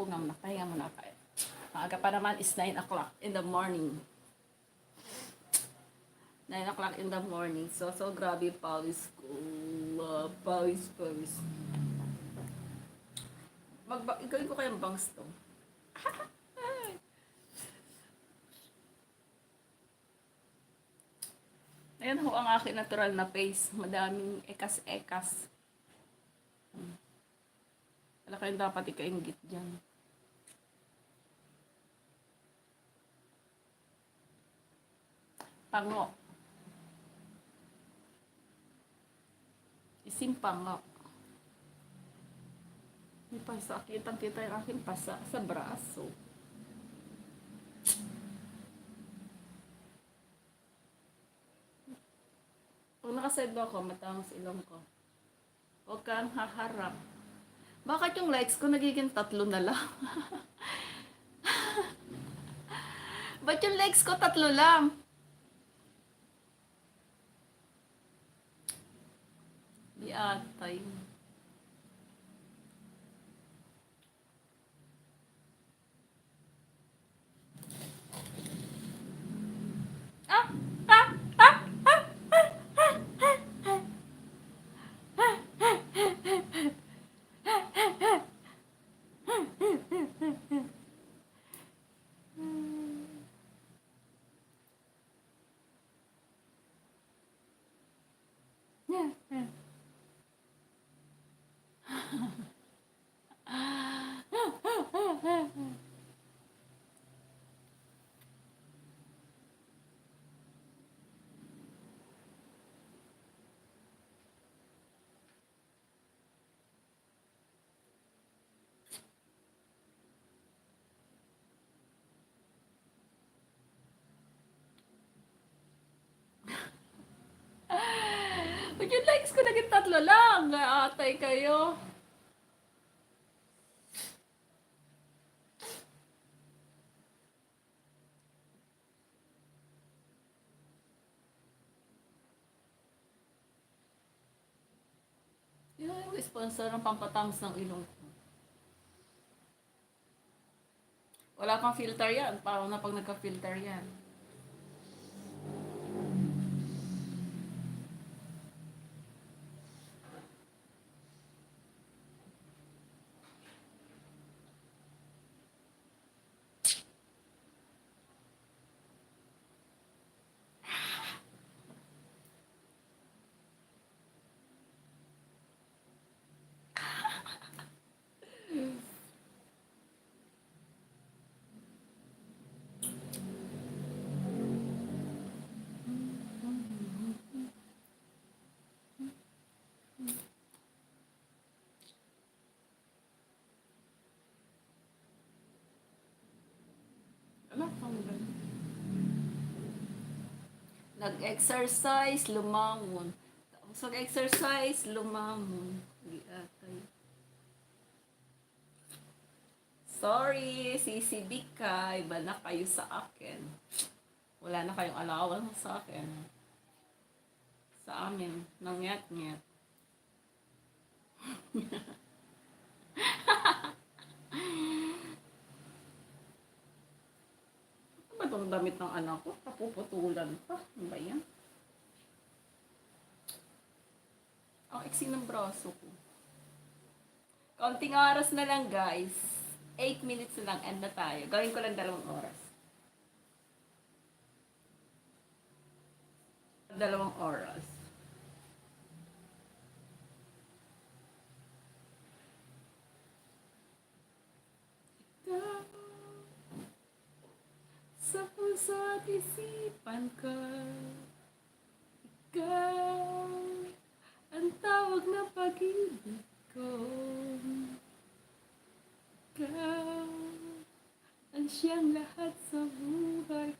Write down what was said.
po nga muna. Pahinga muna kayo. Maaga pa naman is 9 o'clock in the morning. 9 o'clock in the morning. So grabe pawis ko. Pawis. Gawin ko kayong bangs to. Ayan ho ang aking natural na face. Madaming ekas-ekas. Wala kayong dapat ikainggit dyan. Pango. Isim pango. May pasa. Kitang-kita yung aking pasa sa braso. Kung nakasedlo ako, matangos ilong ko. Huwag kang haharap. Bakit yung likes ko nagiging 3 na lang? Ba't yung likes ko 3 lang? Di atay. Ba't yung likes ko naging 3 lang? Atay kayo. Yun yung sponsor ng pampatangos ng ilong ko. Wala pang filter yan. Parang na pag nagka-filter yan. Nag-exercise, lumangon. Tapos nag-exercise, lumangon. Sorry, sisibik ka. Iba na kayo sa akin. Wala na kayong allowance sa akin. Sa amin. Nangyat-nyat. Ano ba itong damit ng anak ko? Kapuputulan pa. Ano ba yan? Ang iksi ng braso ko. Kaunting oras na lang, guys. 8 minutes na lang. End na tayo. Gawin ko lang 2 oras. 2 oras. Sa puso at isipan ko, ikaw ang tawag na pag-ibig ko. Ikaw ang siyang lahat sa buhay